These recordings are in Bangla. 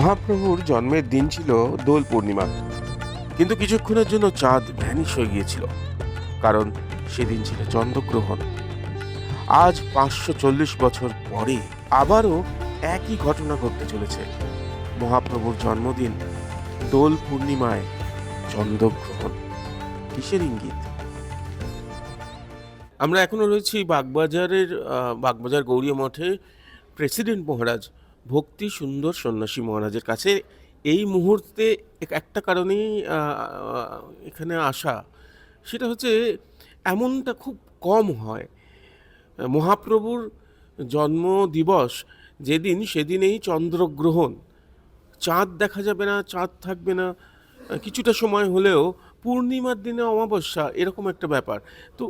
মহাপ্রভুর জন্মের দিন ছিল দোল পূর্ণিমা, কিন্তু কিছুক্ষণের জন্য চাঁদ ভ্যানিশ হয়ে গিয়েছিল, কারণ সেদিন ছিল চন্দ্রগ্রহণ। আজ 540 বছর পরে আবারও একই ঘটনা ঘটতে চলেছে। মহাপ্রভুর জন্মদিন দোল পূর্ণিমায় চন্দ্রগ্রহণ। কিসের ইঙ্গিত? আমরা এখনো রয়েছি বাগবাজার গৌরীয় মঠে প্রেসিডেন্ট মহারাজ ভক্তি সুন্দর সন্ন্যাসী মহারাজের কাছে। এই মুহূর্তে একটা কারণেই এখানে আসা, সেটা হচ্ছে এমনটা খুব কম হয়। মহাপ্রভুর জন্ম দিবস যেদিন, সেদিনেই চন্দ্রগ্রহণ। চাঁদ দেখা যাবে না, চাঁদ থাকবে না, কিছুটা সময় হলেও পূর্ণিমার দিনে অমাবস্যা, এরকম একটা ব্যাপার। তো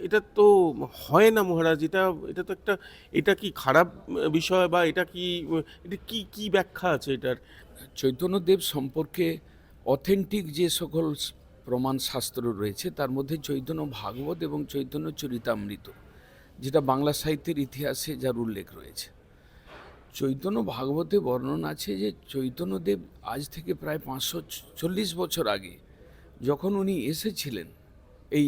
এটা তো হয় না মহারাজ। এটা তো একটা, এটা কি খারাপ বিষয়, বা এটা কি কি ব্যাখ্যা আছে এটার? চৈতন্যদেব সম্পর্কে অথেন্টিক যে সকল প্রমাণ শাস্ত্র রয়েছে তার মধ্যে চৈতন্য ভাগবত এবং চৈতন্য চরিতামৃত, যেটা বাংলা সাহিত্যের ইতিহাসে যার উল্লেখ রয়েছে। চৈতন্য ভাগবতে বর্ণনা আছে যে চৈতন্যদেব আজ থেকে প্রায় 540 বছর আগে যখন উনি এসেছিলেন, এই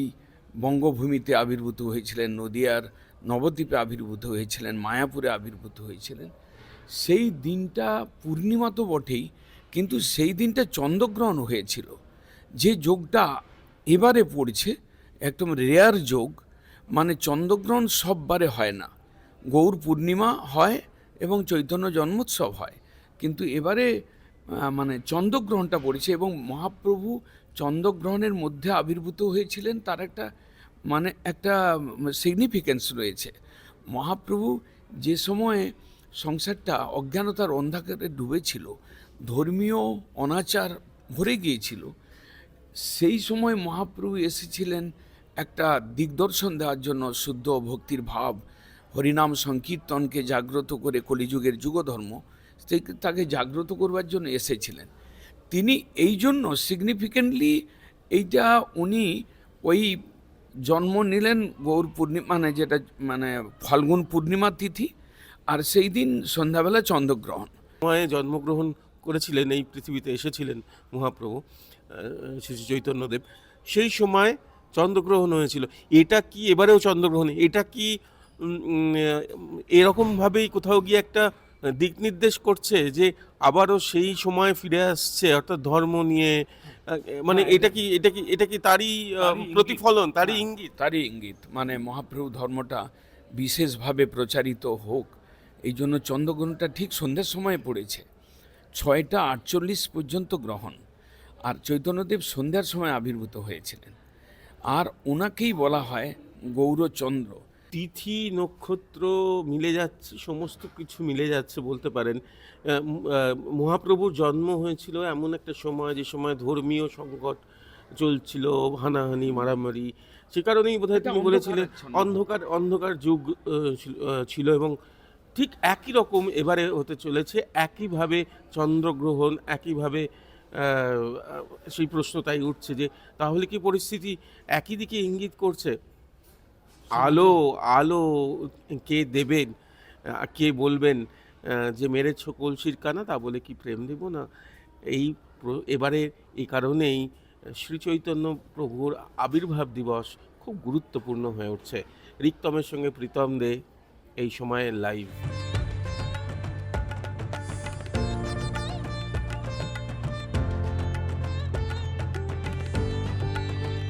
বঙ্গভূমিতে আবির্ভূত হয়েছিলেন, নদিয়ার নবদ্বীপে আবির্ভূত হয়েছিলেন, মায়াপুরে আবির্ভূত হয়েছিলেন, সেই দিনটা পূর্ণিমা তো বটেই, কিন্তু সেই দিনটা চন্দ্রগ্রহণ হয়েছিল। যে যোগটা এবারে পড়ছে একদম রেয়ার যোগ, মানে চন্দ্রগ্রহণ সব বারে হয় না। গৌর পূর্ণিমা হয় এবং চৈতন্য জন্মোৎসব হয়, কিন্তু এবারে মানে চন্দ্রগ্রহণটা পড়েছে এবং মহাপ্রভু চন্দ্রগ্রহণের মধ্যে আবির্ভূত হয়েছিলেন। তার একটা সিগনিফিকেন্স রয়েছে। মহাপ্রভু যে সময়ে সংসারটা অজ্ঞানতার অন্ধকারে ডুবেছিল, ধর্মীয় অনাচার ভরে গিয়েছিল, সেই সময় মহাপ্রভু এসেছিলেন একটা দিগদর্শন দেওয়ার জন্য। শুদ্ধ ভক্তির ভাব, হরিনাম সংকীর্তনকে জাগ্রত করে, কলিযুগের যুগধর্ম তাকে জাগ্রত করবার জন্য এসেছিলেন তিনি। এই জন্য সিগনিফিকেন্টলি এইটা উনি ওই জন্ম নিলেন গৌর পূর্ণিমা, মানে যেটা মানে ফাল্গুন পূর্ণিমা তিথি, আর সেই দিন সন্ধ্যাবেলা চন্দ্রগ্রহণ। জন্মগ্রহণ করেছিলেন, এই পৃথিবীতে এসেছিলেন মহাপ্রভু শ্রী চৈতন্যদেব, সেই সময় চন্দ্রগ্রহণ হয়েছিল। এটা কি এবারেও চন্দ্রগ্রহণ? এটা কি এরকমভাবেই কোথাও গিয়ে একটা দিক নির্দেশ করছে যে আবারও সেই সময় ফিরে আসছে, অর্থাৎ ধর্ম নিয়ে? মানে এটা কি তারই প্রতিফলন, তারই ইঙ্গিত? তারই ইঙ্গিত, মানে মহাপ্রভু ধর্মটা বিশেষভাবে প্রচারিত হোক, এই জন্য চন্দ্রগ্রহণটা ঠিক সন্ধ্যের সময় পড়েছে। 6:48 পর্যন্ত গ্রহণ, আর চৈতন্যদেব সন্ধ্যার সময় আবির্ভূত হয়েছিলেন, আর ওনাকেই বলা হয় গৌরচন্দ্র। তিথি নক্ষত্র মিলে যাচ্ছে, সমস্ত কিছু মিলে যাচ্ছে বলতে পারেন। মহাপ্রভুর জন্ম হয়েছিল এমন একটা সময়, যে সময় ধর্মীয় সংকট চলছিল, হানাহানি মারামারি। সে কারণেই বোধহয় তিনি বলেছিলেন অন্ধকার যুগ ছিল। এবং ঠিক একই রকম এবারে হতে চলেছে, একইভাবে চন্দ্রগ্রহণ, একইভাবে সেই প্রশ্ন তাই উঠছে যে তাহলে কি পরিস্থিতি একই দিকে ইঙ্গিত করছে? আলো কে দেবেন, কে বলবেন যে মেরেছ কলসির কানা, তা বলে কি প্রেম দেব না? এবারে এই কারণেই শ্রী চৈতন্য প্রভুর আবির্ভাব দিবস খুব গুরুত্বপূর্ণ হয়ে উঠছে। রিক্তমের সঙ্গে প্রীতম দে, এই সময়ের লাইভ।